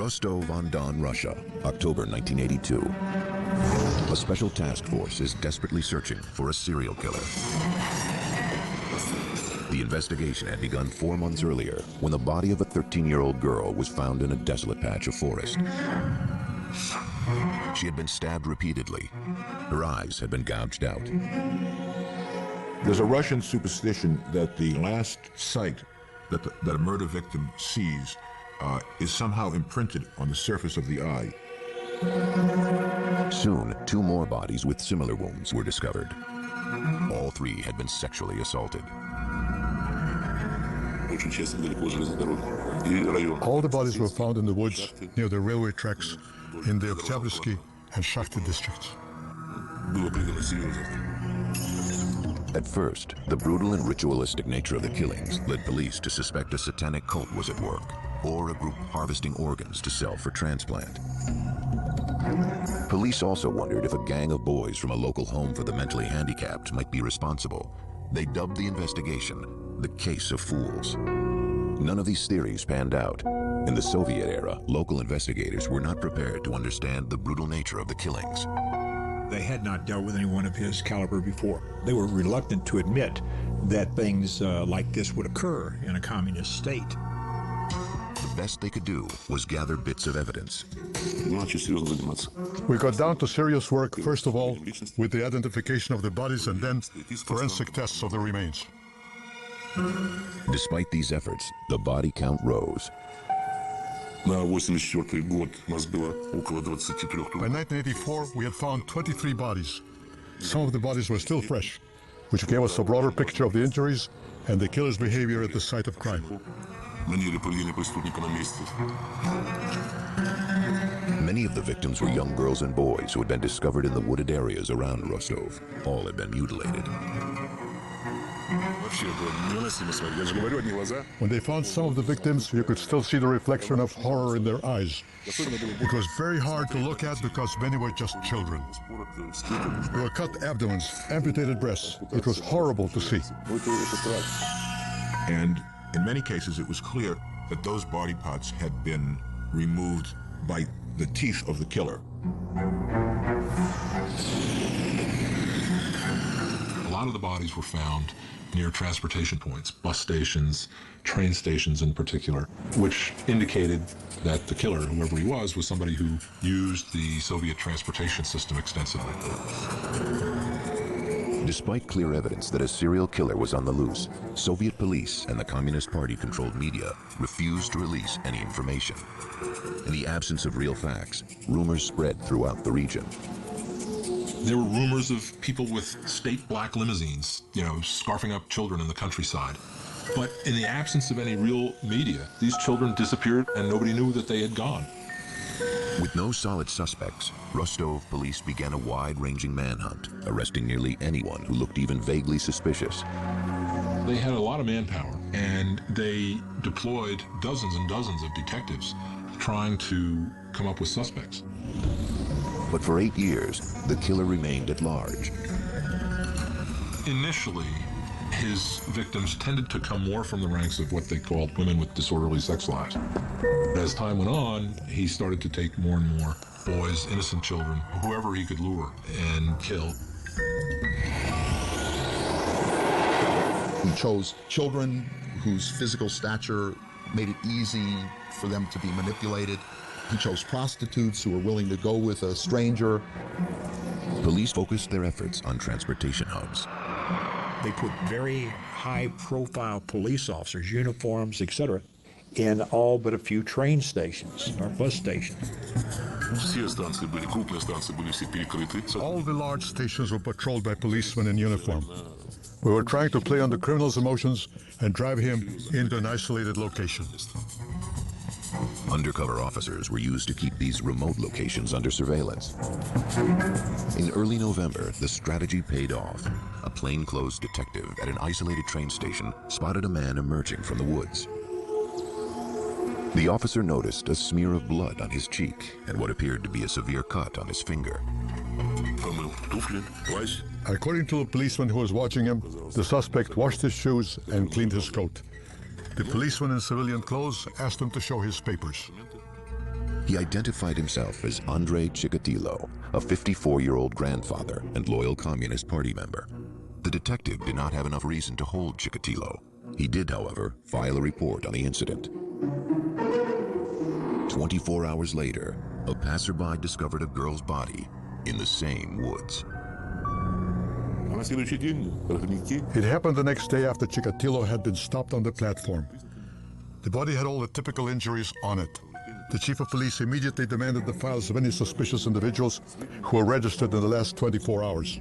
Rostov-on-Don, Russia, October 1982. A special task force is desperately searching for a serial killer. The investigation had begun 4 months earlier when the body of a 13-year-old girl was found in a desolate patch of forest. She had been stabbed repeatedly. Her eyes had been gouged out. There's a Russian superstition that the last sight that a murder victim sees is somehow imprinted on the surface of the eye. Soon, 2 more bodies with similar wounds were discovered. All 3 had been sexually assaulted. All the bodies were found in the woods near the railway tracks in the Oktябрьsky and Shakhty districts. At first, the brutal and ritualistic nature of the killings led police to suspect a satanic cult was at work, or a group harvesting organs to sell for transplant. Police also wondered if a gang of boys from a local home for the mentally handicapped might be responsible. They dubbed the investigation the Case of Fools. None of these theories panned out. In the Soviet era, local investigators were not prepared to understand the brutal nature of the killings. They had not dealt with anyone of his caliber before. They were reluctant to admit that things like this would occur in a communist state. The best they could do was gather bits of evidence. We got down to serious work, first of all, with the identification of the bodies and then forensic tests of the remains. Despite these efforts, the body count rose. By 1984, we had found 23 bodies. Some of the bodies were still fresh, which gave us a broader picture of the injuries and the killer's behavior at the site of crime. Many of the victims were young girls and boys who had been discovered in the wooded areas around Rostov. All had been mutilated. When they found some of the victims, you could still see the reflection of horror in their eyes. It was very hard to look at because many were just children. There were cut abdomens, amputated breasts. It was horrible to see. And in many cases, it was clear that those body parts had been removed by the teeth of the killer. A lot of the bodies were found near transportation points, bus stations, train stations in particular, which indicated that the killer, whoever he was somebody who used the Soviet transportation system extensively. Despite clear evidence that a serial killer was on the loose, Soviet police and the Communist Party-controlled media refused to release any information. In the absence of real facts, rumors spread throughout the region. There were rumors of people with state black limousines, scarfing up children in the countryside. But in the absence of any real media, these children disappeared and nobody knew that they had gone. With no solid suspects, Rostov police began a wide-ranging manhunt, arresting nearly anyone who looked even vaguely suspicious. They had a lot of manpower, and they deployed dozens and dozens of detectives trying to come up with suspects. But for 8 years, the killer remained at large. Initially, his victims tended to come more from the ranks of what they called women with disorderly sex lives. As time went on, he started to take more and more boys, innocent children, whoever he could lure and kill. He chose children whose physical stature made it easy for them to be manipulated. He chose prostitutes who were willing to go with a stranger. Police focused their efforts on transportation hubs. They put very high-profile police officers, uniforms, etc., in all but a few train stations or bus stations. All the large stations were patrolled by policemen in uniform. We were trying to play on the criminal's emotions and drive him into an isolated location. Undercover officers were used to keep these remote locations under surveillance. In early November, the strategy paid off. A plainclothes detective at an isolated train station spotted a man emerging from the woods. The officer noticed a smear of blood on his cheek and what appeared to be a severe cut on his finger. According to the policeman who was watching him, the suspect washed his shoes and cleaned his coat. The policeman in civilian clothes asked him to show his papers. He identified himself as Andrei Chikatilo, a 54-year-old grandfather and loyal Communist Party member. The detective did not have enough reason to hold Chikatilo. He did, however, file a report on the incident. 24 hours later, a passerby discovered a girl's body in the same woods. It happened the next day after Chikatilo had been stopped on the platform. The body had all the typical injuries on it. The chief of police immediately demanded the files of any suspicious individuals who were registered in the last 24 hours.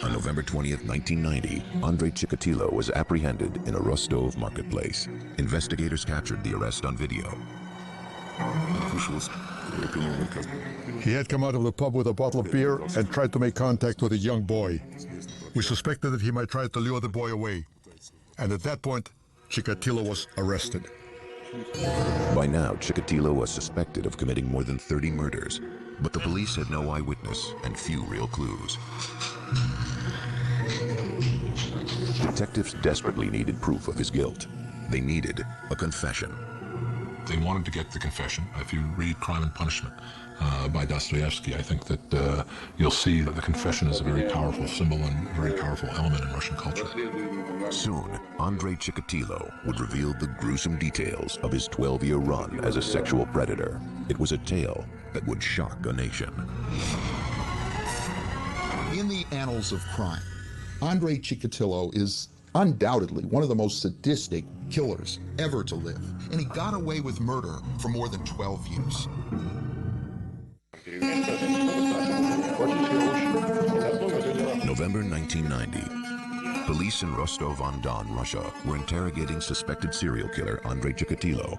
On November 20th, 1990, Andrei Chikatilo was apprehended in a Rostov marketplace. Investigators captured the arrest on video. He had come out of the pub with a bottle of beer and tried to make contact with a young boy. We suspected that he might try to lure the boy away. And at that point, Chikatilo was arrested. By now, Chikatilo was suspected of committing more than 30 murders, but the police had no eyewitness and few real clues. Detectives desperately needed proof of his guilt. They needed a confession. They wanted to get the confession. If you read Crime and Punishment by Dostoevsky, I think that you'll see that the confession is a very powerful symbol and very powerful element in Russian culture. Soon, Andrei Chikatilo would reveal the gruesome details of his 12-year run as a sexual predator. It was a tale that would shock a nation. In the annals of crime, Andrei Chikatilo is undoubtedly one of the most sadistic killers ever to live. And he got away with murder for more than 12 years. November 1990. Police in Rostov-on-Don, Russia, were interrogating suspected serial killer Andrei Chikatilo.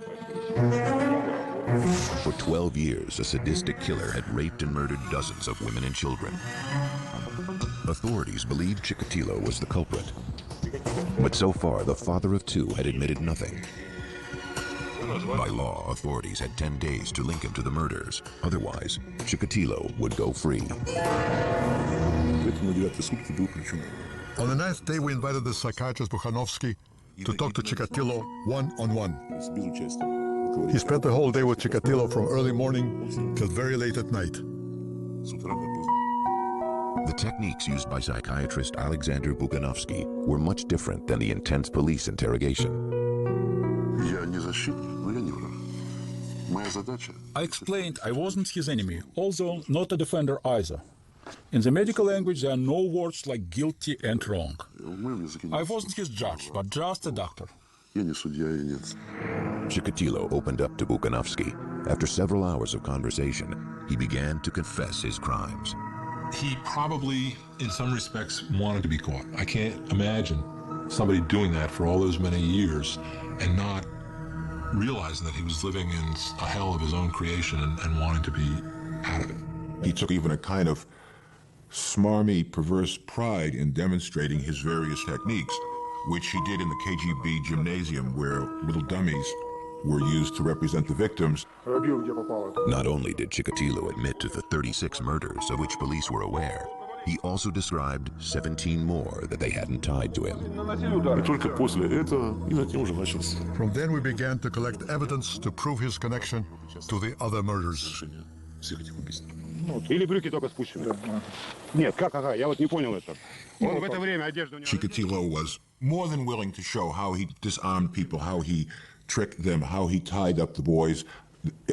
For 12 years, a sadistic killer had raped and murdered dozens of women and children. Authorities believed Chikatilo was the culprit. But so far, the father of two had admitted nothing. By law, authorities had 10 days to link him to the murders. Otherwise, Chikatilo would go free. On the 9th day, we invited the psychiatrist Bukhanovsky to talk to Chikatilo one-on-one. He spent the whole day with Chikatilo from early morning till very late at night. The techniques used by psychiatrist Alexander Bukhanovsky were much different than the intense police interrogation. I explained I wasn't his enemy, although not a defender either. In the medical language, there are no words like guilty and wrong. I wasn't his judge, but just a doctor. Chikatilo opened up to Bukhanovsky. After several hours of conversation, he began to confess his crimes. He probably, in some respects, wanted to be caught. I can't imagine somebody doing that for all those many years and not realizing that he was living in a hell of his own creation and wanting to be out of it. He took even a kind of smarmy, perverse pride in demonstrating his various techniques, which he did in the KGB gymnasium, where little dummies were used to represent the victims. Not only did Chikatilo admit to the 36 murders of which police were aware, he also described 17 more that they hadn't tied to him. From then we began to collect evidence to prove his connection to the other murders. Chikatilo was more than willing to show how he disarmed people, how he tricked them, how he tied up the boys,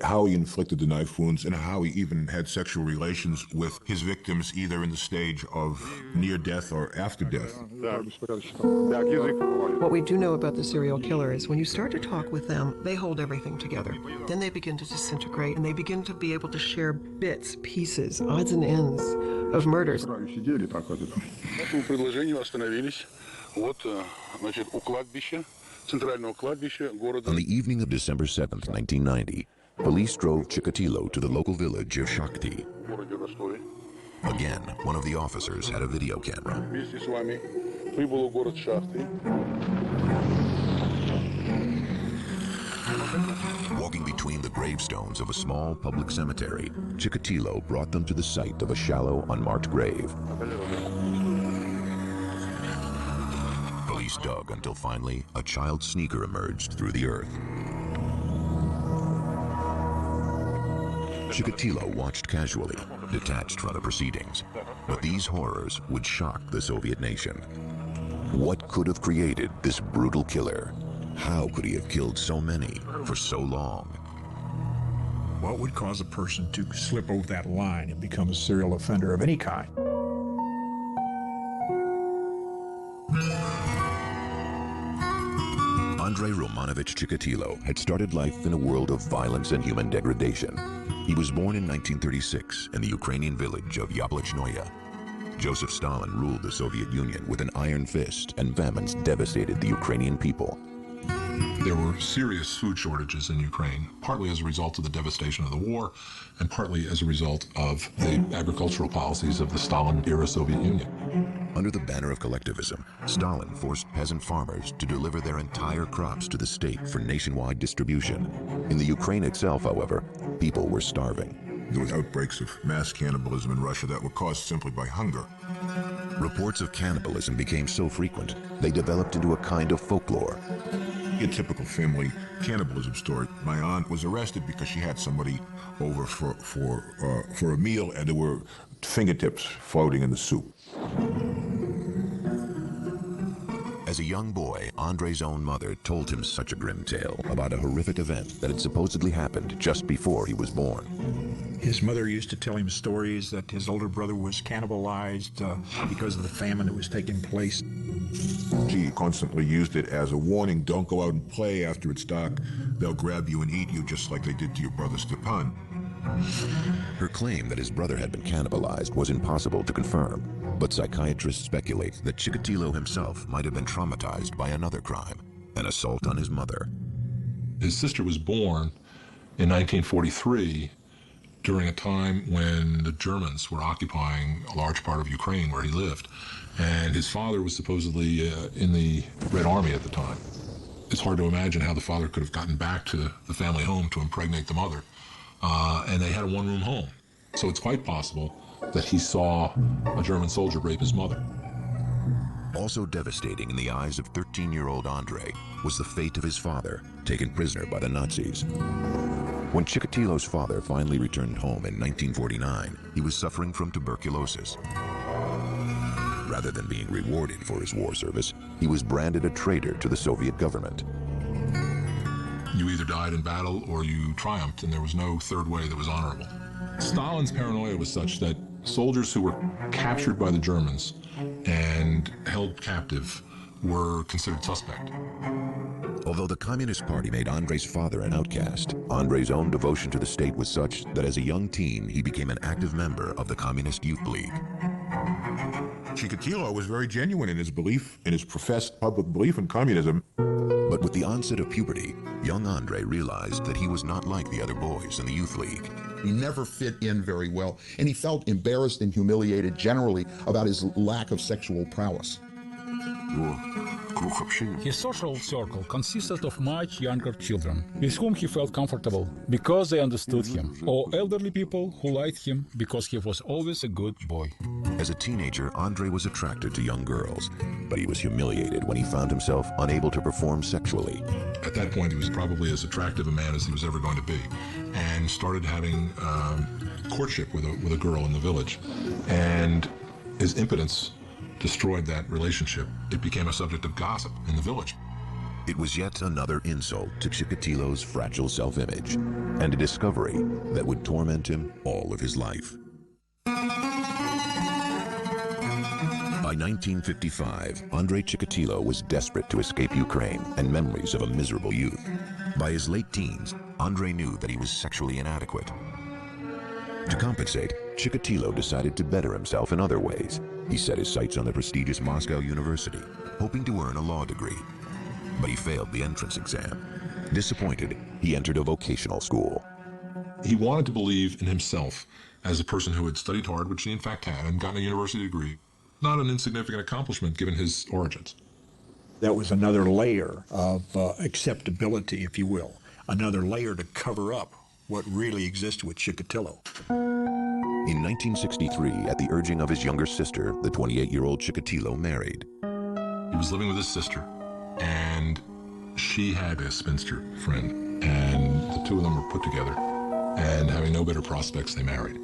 how he inflicted the knife wounds, and how he even had sexual relations with his victims, either in the stage of near death or after death. What we do know about the serial killer is when you start to talk with them, they hold everything together. Then they begin to disintegrate, and they begin to be able to share bits, pieces, odds and ends of murders. On the evening of December 7th, 1990, police drove Chikatilo to the local village of Shakhty. Again, one of the officers had a video camera. Walking between the gravestones of a small public cemetery, Chikatilo brought them to the site of a shallow, unmarked grave. police dug until finally a child sneaker emerged through the earth. Chikatilo watched casually, detached from the proceedings. But these horrors would shock the Soviet nation. What could have created this brutal killer? How could he have killed so many for so long? What would cause a person to slip over that line and become a serial offender of any kind? Andrei Romanovich Chikatilo had started life in a world of violence and human degradation. He was born in 1936 in the Ukrainian village of Yablachnoye. Joseph Stalin ruled the Soviet Union with an iron fist, and famines devastated the Ukrainian people. There were serious food shortages in Ukraine, partly as a result of the devastation of the war, and partly as a result of the agricultural policies of the Stalin-era Soviet Union. Under the banner of collectivism, Stalin forced peasant farmers to deliver their entire crops to the state for nationwide distribution. In the Ukraine itself, however, people were starving. There was outbreaks of mass cannibalism in Russia that were caused simply by hunger. Reports of cannibalism became so frequent, they developed into a kind of folklore. A typical family cannibalism story. My aunt was arrested because she had somebody over for a meal, and there were fingertips floating in the soup. As a young boy, Andrei's own mother told him such a grim tale about a horrific event that had supposedly happened just before he was born. His mother used to tell him stories that his older brother was cannibalized because of the famine that was taking place. She constantly used it as a warning: don't go out and play after it's dark. They'll grab you and eat you just like they did to your brother Stepan. Her claim that his brother had been cannibalized was impossible to confirm, but psychiatrists speculate that Chikatilo himself might have been traumatized by another crime, an assault on his mother. His sister was born in 1943 during a time when the Germans were occupying a large part of Ukraine where he lived, and his father was supposedly in the Red Army at the time. It's hard to imagine how the father could have gotten back to the family home to impregnate the mother, and they had a one-room home. So it's quite possible that he saw a German soldier rape his mother. Also devastating in the eyes of 13-year-old Andrei was the fate of his father, taken prisoner by the Nazis. When Chikatilo's father finally returned home in 1949, he was suffering from tuberculosis. Rather than being rewarded for his war service, he was branded a traitor to the Soviet government. You either died in battle or you triumphed, and there was no third way that was honorable. Stalin's paranoia was such that soldiers who were captured by the Germans and held captive were considered suspect. Although the Communist Party made Andrei's father an outcast, Andrei's own devotion to the state was such that as a young teen, he became an active member of the Communist Youth League. Chikatilo was very genuine in his belief, in his professed public belief in communism. But with the onset of puberty, young Andrei realized that he was not like the other boys in the Youth League. He never fit in very well, and he felt embarrassed and humiliated generally about his lack of sexual prowess. His social circle consisted of much younger children, with whom he felt comfortable because they understood him, or elderly people who liked him because he was always a good boy. As a teenager, Andrei was attracted to young girls, but he was humiliated when he found himself unable to perform sexually. At that point, he was probably as attractive a man as he was ever going to be, and started having courtship with a girl in the village. And his impotence destroyed that relationship. It became a subject of gossip in the village. It was yet another insult to Chikatilo's fragile self-image, and a discovery that would torment him all of his life. By 1955, Andrei Chikatilo was desperate to escape Ukraine and memories of a miserable youth. By his late teens, Andrei knew that he was sexually inadequate. To compensate, Chikatilo decided to better himself in other ways. He set his sights on the prestigious Moscow University, hoping to earn a law degree. But he failed the entrance exam. Disappointed, he entered a vocational school. He wanted to believe in himself as a person who had studied hard, which he in fact had, and gotten a university degree. Not an insignificant accomplishment given his origins. That was another layer of acceptability, if you will, another layer to cover up what really existed with Chikatilo. In 1963, at the urging of his younger sister, the 28-year-old Chikatilo married. He was living with his sister, and she had a spinster friend, and the two of them were put together, and having no better prospects, they married.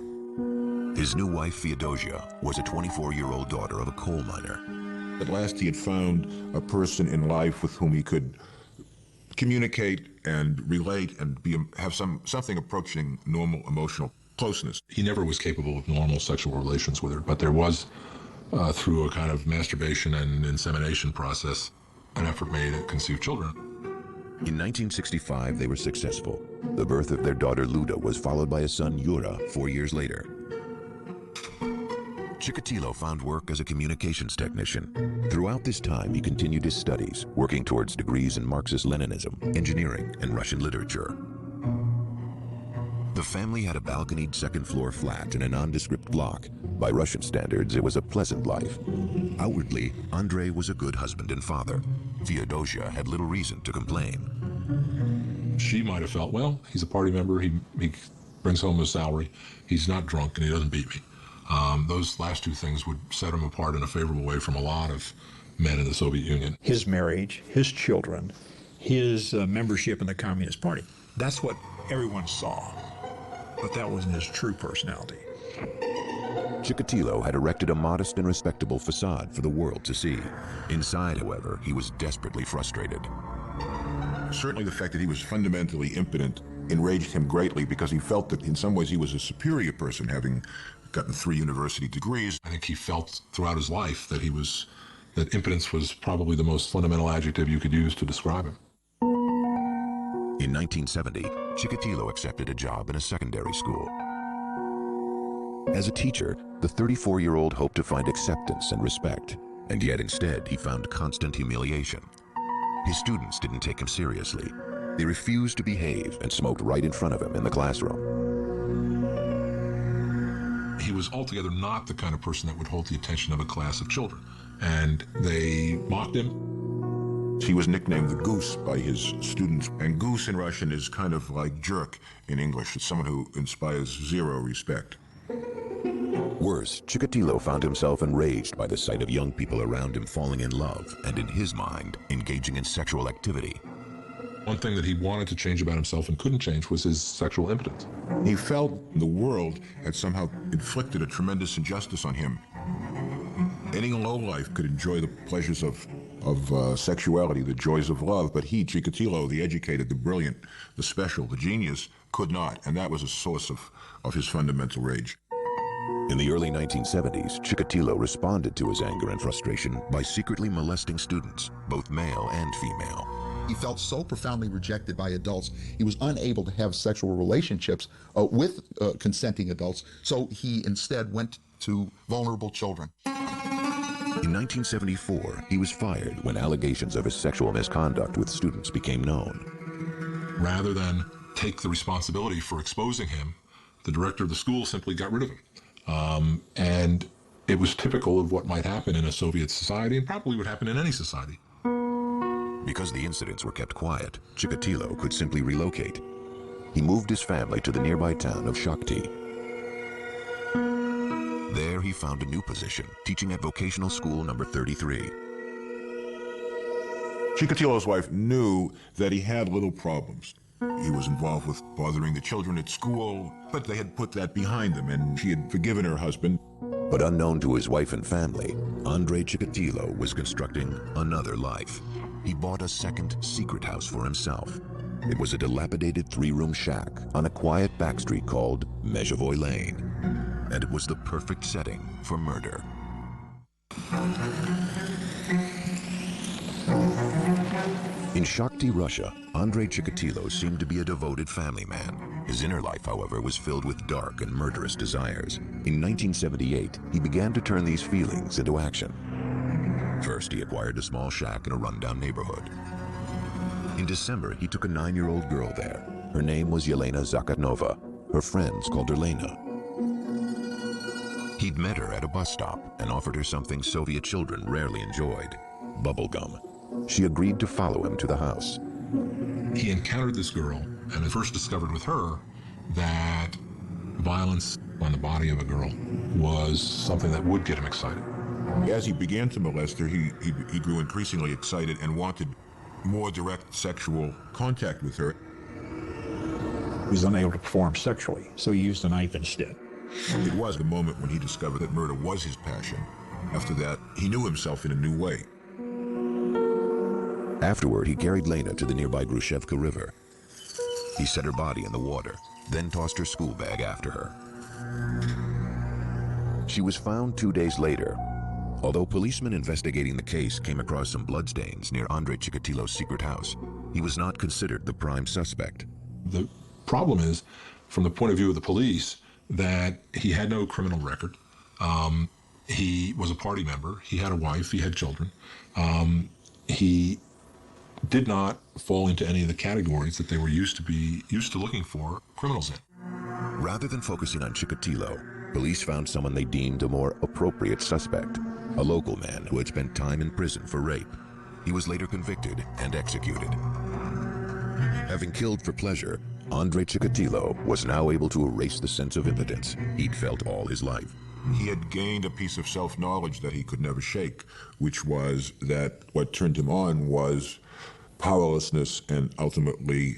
His new wife, Theodosia, was a 24-year-old daughter of a coal miner. At last he had found a person in life with whom he could communicate and relate and have something approaching normal emotional closeness. He never was capable of normal sexual relations with her, but there was, through a kind of masturbation and insemination process, an effort made to conceive children. In 1965, they were successful. The birth of their daughter Luda was followed by a son, Yura, 4 years later. Chikatilo found work as a communications technician. Throughout this time, he continued his studies, working towards degrees in Marxist-Leninism, engineering, and Russian literature. The family had a balconied second-floor flat in a nondescript block. By Russian standards, it was a pleasant life. Outwardly, Andrei was a good husband and father. Theodosia had little reason to complain. She might have felt, well, he's a party member, he brings home his salary, he's not drunk, and he doesn't beat me. Those last two things would set him apart in a favorable way from a lot of men in the Soviet Union. His marriage, his children, his membership in the Communist Party. That's what everyone saw, but that wasn't his true personality. Chikatilo had erected a modest and respectable facade for the world to see. Inside, however, he was desperately frustrated. Certainly the fact that he was fundamentally impotent enraged him greatly because he felt that in some ways he was a superior person, having gotten 3 university degrees. I think he felt throughout his life that that impotence was probably the most fundamental adjective you could use to describe him. In 1970, Chikatilo accepted a job in a secondary school. As a teacher, the 34-year-old hoped to find acceptance and respect, and yet instead he found constant humiliation. His students didn't take him seriously. They refused to behave and smoked right in front of him in the classroom. He was altogether not the kind of person that would hold the attention of a class of children, and they mocked him. He was nicknamed the Goose by his students, and goose in Russian is kind of like jerk in English. It's someone who inspires zero respect. Worse, Chikatilo found himself enraged by the sight of young people around him falling in love and, in his mind, engaging in sexual activity. One thing that he wanted to change about himself and couldn't change was his sexual impotence. He felt the world had somehow inflicted a tremendous injustice on him. Any lowlife could enjoy the pleasures of sexuality, the joys of love, but he, Chikatilo, the educated, the brilliant, the special, the genius, could not, and that was a source of his fundamental rage. In the early 1970s, Chikatilo responded to his anger and frustration by secretly molesting students, both male and female. He felt so profoundly rejected by adults, he was unable to have sexual relationships with consenting adults, so he instead went to vulnerable children. In 1974, he was fired when allegations of his sexual misconduct with students became known. Rather than take the responsibility for exposing him, the director of the school simply got rid of him. And it was typical of what might happen in a Soviet society, and probably would happen in any society. Because the incidents were kept quiet, Chikatilo could simply relocate. He moved his family to the nearby town of Shakti. There he found a new position, teaching at vocational school number 33. Chikatilo's wife knew that he had little problems. He was involved with bothering the children at school, but they had put that behind them, and she had forgiven her husband. But unknown to his wife and family, Andrei Chikatilo was constructing another life. He bought a second secret house for himself. It was a dilapidated 3-room shack on a quiet backstreet called Mezhevoy Lane. And it was the perfect setting for murder. In Shakti, Russia, Andrei Chikatilo seemed to be a devoted family man. His inner life, however, was filled with dark and murderous desires. In 1978, he began to turn these feelings into action. First, he acquired a small shack in a rundown neighborhood. In December, he took a 9-year-old girl there. Her name was Yelena Zakatnova. Her friends called her Lena. He'd met her at a bus stop and offered her something Soviet children rarely enjoyed: bubblegum. She agreed to follow him to the house. He encountered this girl and had first discovered with her that violence on the body of a girl was something that would get him excited. As he began to molest her, he grew increasingly excited and wanted more direct sexual contact with her. He was unable to perform sexually, so he used a knife instead. It was the moment when he discovered that murder was his passion. After that, he knew himself in a new way. Afterward, he carried Lena to the nearby Grushevka River. He set her body in the water, then tossed her school bag after her. She was found 2 days later. Although policemen investigating the case came across some bloodstains near Andrei Chikatilo's secret house, he was not considered the prime suspect. The problem is, from the point of view of the police, that he had no criminal record. He was a party member. He had a wife. He had children. He did not fall into any of the categories that they were used to looking for criminals in. Rather than focusing on Chikatilo, police found someone they deemed a more appropriate suspect, a local man who had spent time in prison for rape. He was later convicted and executed. Having killed for pleasure, Andrei Chikatilo was now able to erase the sense of impotence he'd felt all his life. He had gained a piece of self-knowledge that he could never shake, which was that what turned him on was powerlessness and ultimately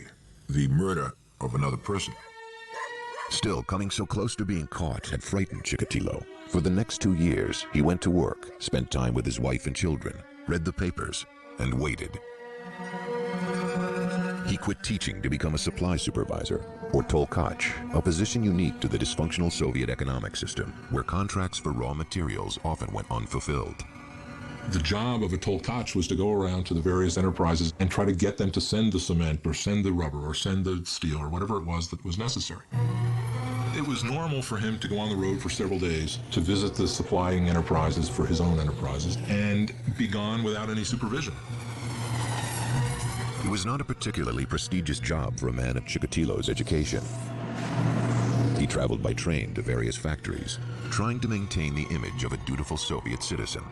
the murder of another person. Still, coming so close to being caught had frightened Chikatilo. For the next 2 years, he went to work, spent time with his wife and children, read the papers, and waited. He quit teaching to become a supply supervisor, or tolkach, a position unique to the dysfunctional Soviet economic system, where contracts for raw materials often went unfulfilled. The job of a tolkach was to go around to the various enterprises and try to get them to send the cement or send the rubber or send the steel or whatever it was that was necessary. It was normal for him to go on the road for several days to visit the supplying enterprises for his own enterprises and be gone without any supervision. It was not a particularly prestigious job for a man of Chikatilo's education. He traveled by train to various factories, trying to maintain the image of a dutiful Soviet citizen.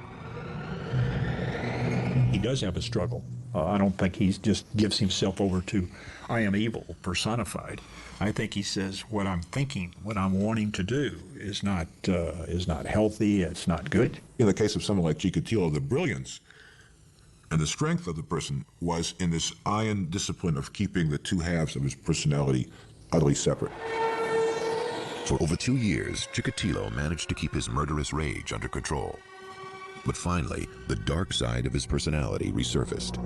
He does have a struggle. I don't think he just gives himself over to, I am evil, personified. I think he says, what I'm thinking, what I'm wanting to do is not healthy, it's not good. In the case of someone like Chikatilo, the brilliance and the strength of the person was in this iron discipline of keeping the two halves of his personality utterly separate. For over 2 years, Chikatilo managed to keep his murderous rage under control. But finally, the dark side of his personality resurfaced.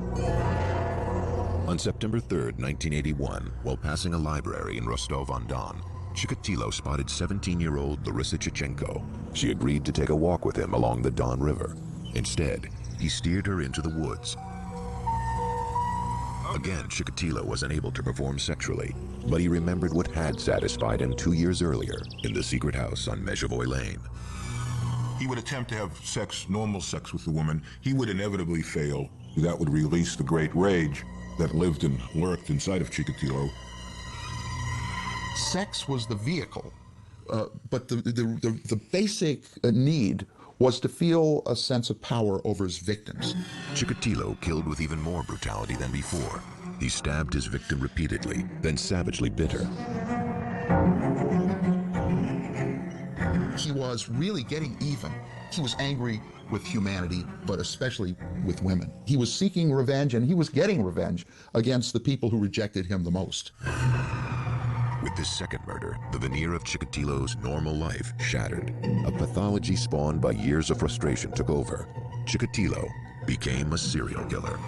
On September 3rd, 1981, while passing a library in Rostov-on-Don, Chikatilo spotted 17-year-old Larissa Chichenko. She agreed to take a walk with him along the Don River. Instead, he steered her into the woods. Again, Chikatilo was unable to perform sexually, but he remembered what had satisfied him 2 years earlier in the secret house on Mezhevoy Lane. He would attempt to have sex, normal sex with the woman. He would inevitably fail. That would release the great rage that lived and lurked inside of Chikatilo. Sex was the vehicle, but the basic need was to feel a sense of power over his victims. Chikatilo killed with even more brutality than before. He stabbed his victim repeatedly, then savagely bit her. He was really getting even. He was angry with humanity, but especially with women. He was seeking revenge, and he was getting revenge against the people who rejected him the most. With this second murder, the veneer of Chikatilo's normal life shattered. A pathology spawned by years of frustration took over. Chikatilo became a serial killer.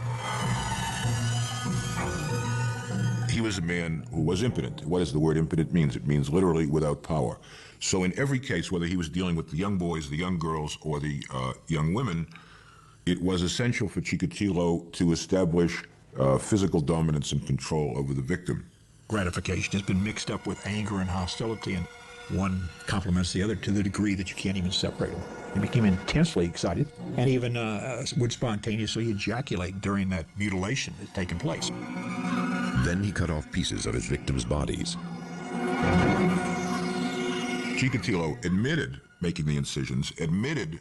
He was a man who was impotent. What does the word impotent mean? It means literally without power. So in every case, whether he was dealing with the young boys, the young girls, or the young women, it was essential for Chikatilo to establish physical dominance and control over the victim. Gratification has been mixed up with anger and hostility, and one complements the other to the degree that you can't even separate them. He became intensely excited and even would spontaneously ejaculate during that mutilation that had taken place. Then he cut off pieces of his victims' bodies. Chikatilo admitted making the incisions, admitted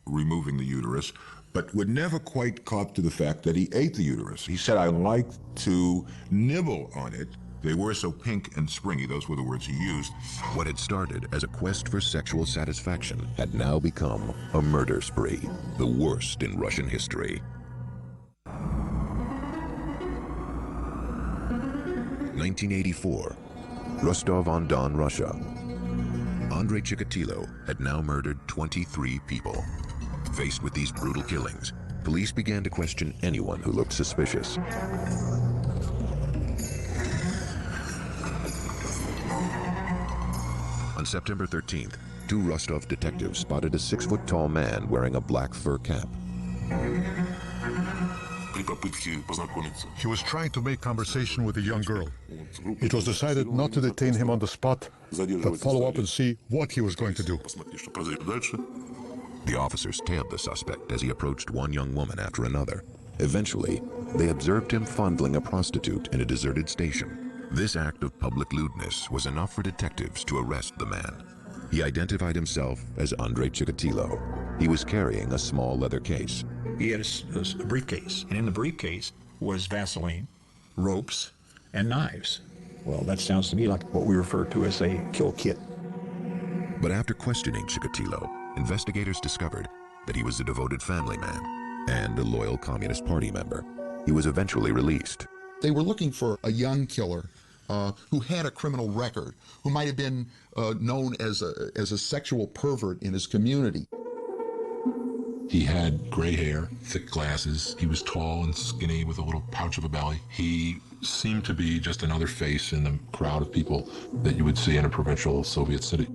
removing the uterus, but would never quite cop to the fact that he ate the uterus. He said, I like to nibble on it, They were so pink and springy, those were the words he used. What had started as a quest for sexual satisfaction had now become a murder spree, the worst in Russian history. 1984, Rostov-on-Don, Russia. Andrei Chikatilo had now murdered 23 people. Faced with these brutal killings, police began to question anyone who looked suspicious. On September 13th, two Rostov detectives spotted a 6-foot-tall man wearing a black fur cap. He was trying to make conversation with a young girl. It was decided not to detain him on the spot, but follow up and see what he was going to do. The officers tailed the suspect as he approached one young woman after another. Eventually, they observed him fondling a prostitute in a deserted station. This act of public lewdness was enough for detectives to arrest the man. He identified himself as Andrei Chikatilo. He was carrying a small leather case. He had a briefcase, and in the briefcase was Vaseline, ropes, and knives. Well, that sounds to me like what we refer to as a kill kit. But after questioning Chikatilo, investigators discovered that he was a devoted family man and a loyal Communist Party member. He was eventually released. They were looking for a young killer who had a criminal record, who might have been known as a sexual pervert in his community. He had gray hair, thick glasses. He was tall and skinny with a little pouch of a belly. He seemed to be just another face in the crowd of people that you would see in a provincial Soviet city.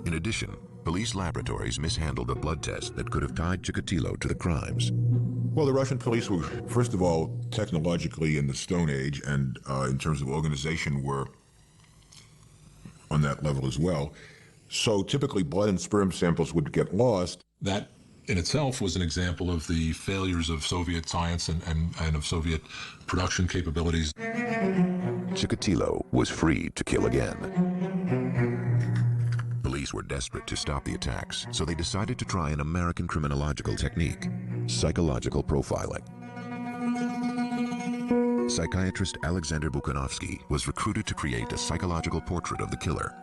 In addition, police laboratories mishandled a blood test that could have tied Chikatilo to the crimes. Well, the Russian police were, first of all, technologically in the Stone Age, and in terms of organization were on that level as well. So typically blood and sperm samples would get lost. That in itself was an example of the failures of Soviet science and of Soviet production capabilities. Chikatilo was free to kill again. Police were desperate to stop the attacks, so they decided to try an American criminological technique, psychological profiling. Psychiatrist Alexander Bukanovsky was recruited to create a psychological portrait of the killer.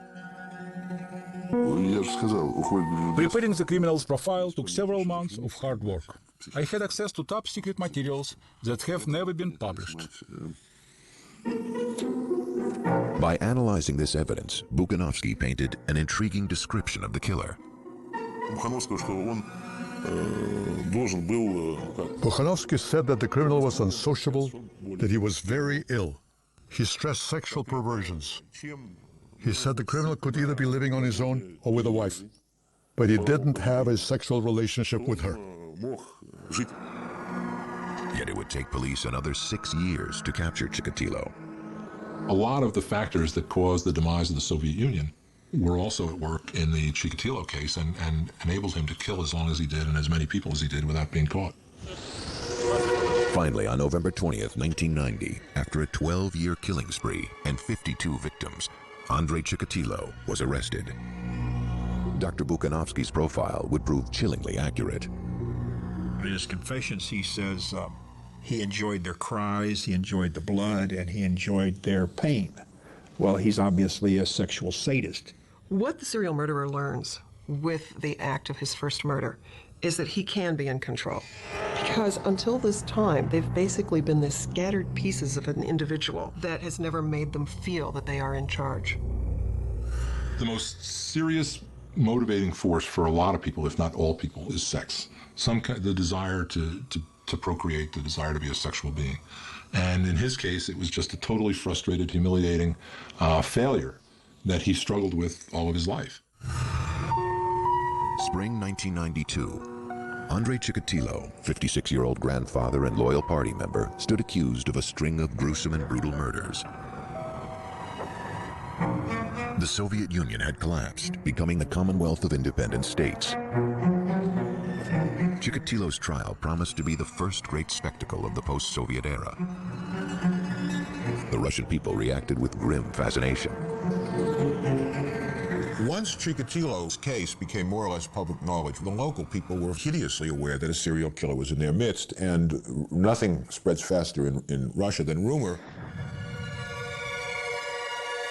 Preparing the criminal's profile took several months of hard work. I had access to top secret materials that have never been published. By analyzing this evidence, Bukanovsky painted an intriguing description of the killer. Bukanovsky said that the criminal was unsociable, that he was very ill. He stressed sexual perversions. He said the criminal could either be living on his own or with a wife, but he didn't have a sexual relationship with her. Yet it would take police another 6 years to capture Chikatilo. A lot of the factors that caused the demise of the Soviet Union were also at work in the Chikatilo case and enabled him to kill as long as he did and as many people as he did without being caught. Finally, on November 20th, 1990, after a 12-year killing spree and 52 victims, Andrei Chikatilo was arrested. Dr. Bukanovsky's profile would prove chillingly accurate. In his confessions, he says he enjoyed their cries, he enjoyed the blood, and he enjoyed their pain. Well, he's obviously a sexual sadist. What the serial murderer learns with the act of his first murder is that he can be in control. Because until this time, they've basically been the scattered pieces of an individual that has never made them feel that they are in charge. The most serious motivating force for a lot of people, if not all people, is sex. The desire to procreate, the desire to be a sexual being. And in his case, it was just a totally frustrated, humiliating failure that he struggled with all of his life. Spring 1992. Andrei Chikatilo, 56-year-old grandfather and loyal party member, stood accused of a string of gruesome and brutal murders. The Soviet Union had collapsed, becoming the Commonwealth of Independent States. Chikatilo's trial promised to be the first great spectacle of the post-Soviet era. The Russian people reacted with grim fascination. Once Chikatilo's case became more or less public knowledge, the local people were hideously aware that a serial killer was in their midst, and nothing spreads faster in Russia than rumor.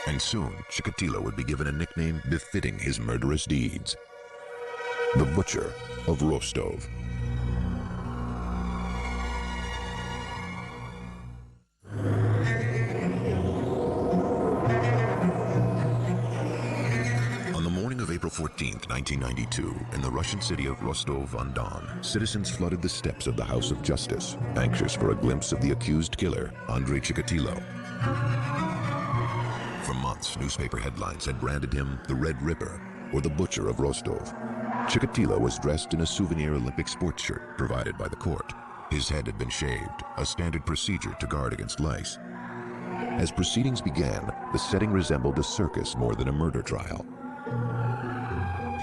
And soon, Chikatilo would be given a nickname befitting his murderous deeds: the Butcher of Rostov. On the morning of April 14, 1992, in the Russian city of Rostov-on-Don, citizens flooded the steps of the House of Justice, anxious for a glimpse of the accused killer, Andrei Chikatilo. For months, newspaper headlines had branded him the Red Ripper, or the Butcher of Rostov. Chikatilo was dressed in a souvenir Olympic sports shirt provided by the court. His head had been shaved, a standard procedure to guard against lice. As proceedings began, the setting resembled a circus more than a murder trial.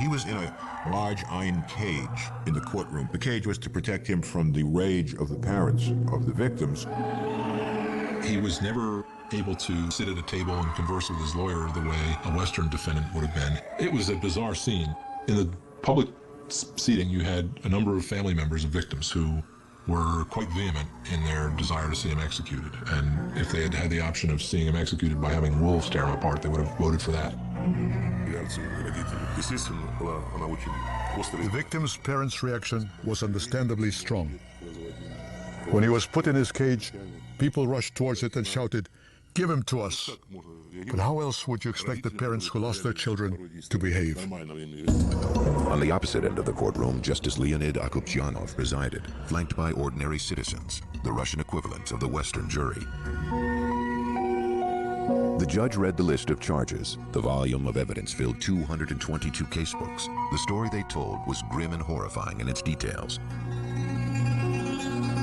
He was in a large iron cage in the courtroom. The cage was to protect him from the rage of the parents of the victims. He was never able to sit at a table and converse with his lawyer the way a Western defendant would have been. It was a bizarre scene. In the public seating, you had a number of family members of victims who were quite vehement in their desire to see him executed. And if they had had the option of seeing him executed by having wolves tear him apart, they would have voted for that. The victim's parents' reaction was understandably strong. When he was put in his cage, people rushed towards it and shouted, "Give him to us." But how else would you expect the parents who lost their children to behave? On the opposite end of the courtroom, Justice Leonid Akopyanov presided, flanked by ordinary citizens, the Russian equivalent of the Western jury. The judge read the list of charges. The volume of evidence filled 222 casebooks. The story they told was grim and horrifying in its details.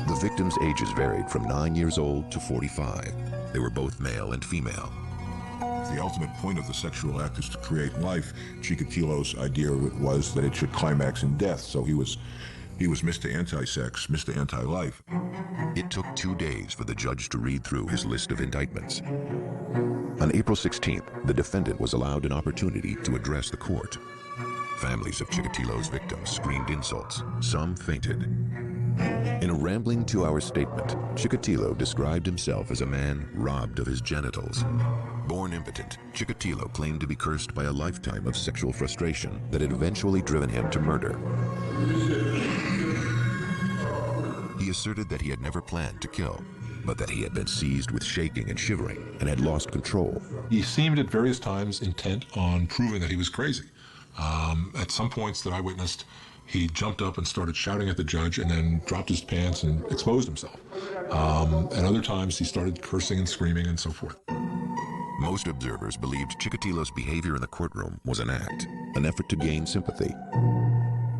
The victims' ages varied from 9 years old to 45. They were both male and female. The ultimate point of the sexual act is to create life. Chikatilo's idea was that it should climax in death, so he was Mr. Anti-Sex, Mr. Anti-Life. It took 2 days for the judge to read through his list of indictments. On April 16th, the defendant was allowed an opportunity to address the court. Families of Chikatilo's victims screamed insults. Some fainted. In a rambling 2-hour statement, Chikatilo described himself as a man robbed of his genitals. Born impotent, Chikatilo claimed to be cursed by a lifetime of sexual frustration that had eventually driven him to murder. He asserted that he had never planned to kill, but that he had been seized with shaking and shivering and had lost control. He seemed at various times intent on proving that he was crazy. At some points that I witnessed, he jumped up and started shouting at the judge and then dropped his pants and exposed himself. At other times, he started cursing and screaming and so forth. Most observers believed Chikatilo's behavior in the courtroom was an act, an effort to gain sympathy.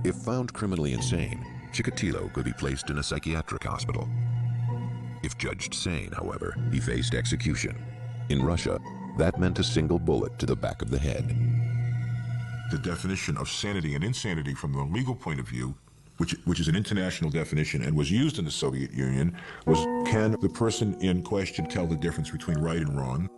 If found criminally insane, Chikatilo could be placed in a psychiatric hospital. If judged sane, however, he faced execution. In Russia, that meant a single bullet to the back of the head. The definition of sanity and insanity from the legal point of view, which is an international definition and was used in the Soviet Union, was, can the person in question tell the difference between right and wrong?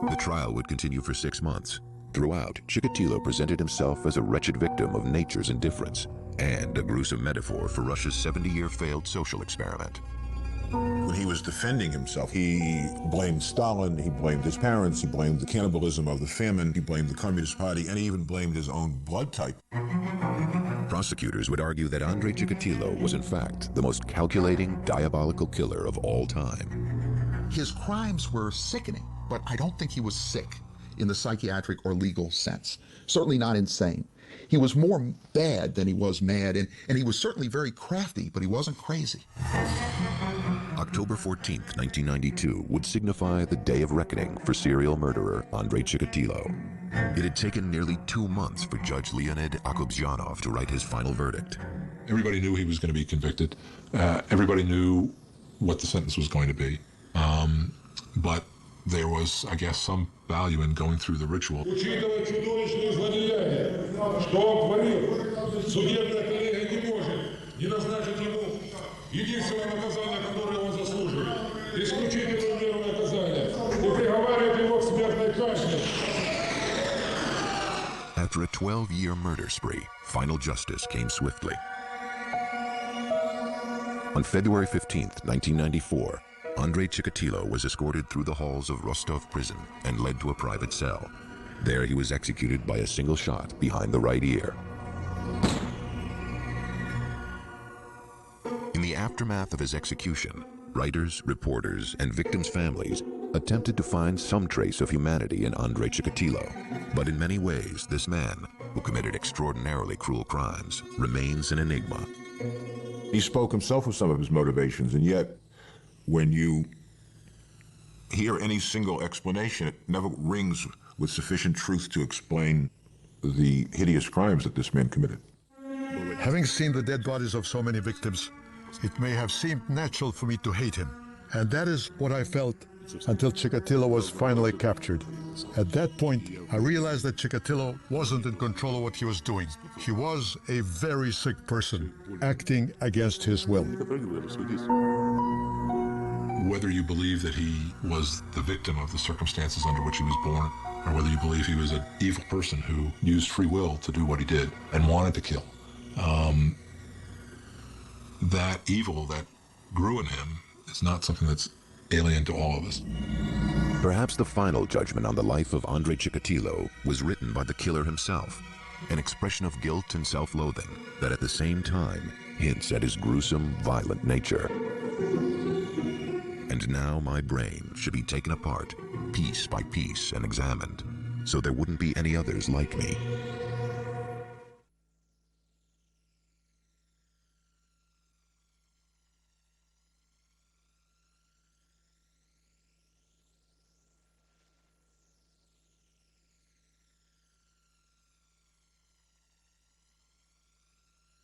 The trial would continue for 6 months. Throughout, Chikatilo presented himself as a wretched victim of nature's indifference and a gruesome metaphor for Russia's 70-year failed social experiment. When he was defending himself, he blamed Stalin, he blamed his parents, he blamed the cannibalism of the famine, he blamed the Communist Party, and he even blamed his own blood type. Prosecutors would argue that Andrei Chikatilo was in fact the most calculating, diabolical killer of all time. His crimes were sickening, but I don't think he was sick in the psychiatric or legal sense. Certainly not insane. He was more bad than he was mad, and he was certainly very crafty, but he wasn't crazy. October 14th, 1992 would signify the day of reckoning for serial murderer Andrei Chikatilo. It had taken nearly 2 months for Judge Leonid Akopyanov to write his final verdict. Everybody knew he was going to be convicted. Everybody knew what the sentence was going to be. But there was, I guess, some value in going through the ritual. After a 12-year murder spree, final justice came swiftly. On February 15th, 1994, Andrei Chikatilo was escorted through the halls of Rostov prison and led to a private cell. There he was executed by a single shot behind the right ear. In the aftermath of his execution, writers, reporters, and victims' families attempted to find some trace of humanity in Andrei Chikatilo. But in many ways, this man, who committed extraordinarily cruel crimes, remains an enigma. He spoke himself of some of his motivations, and yet, when you hear any single explanation, it never rings with sufficient truth to explain the hideous crimes that this man committed. Having seen the dead bodies of so many victims, it may have seemed natural for me to hate him. And that is what I felt until Chikatilo was finally captured. At that point, I realized that Chikatilo wasn't in control of what he was doing. He was a very sick person, acting against his will. Whether you believe that he was the victim of the circumstances under which he was born, or whether you believe he was an evil person who used free will to do what he did and wanted to kill, that evil that grew in him is not something that's alien to all of us. Perhaps the final judgment on the life of Andrei Chikatilo was written by the killer himself, an expression of guilt and self-loathing that at the same time hints at his gruesome, violent nature. And now my brain should be taken apart, piece by piece, and examined, so there wouldn't be any others like me.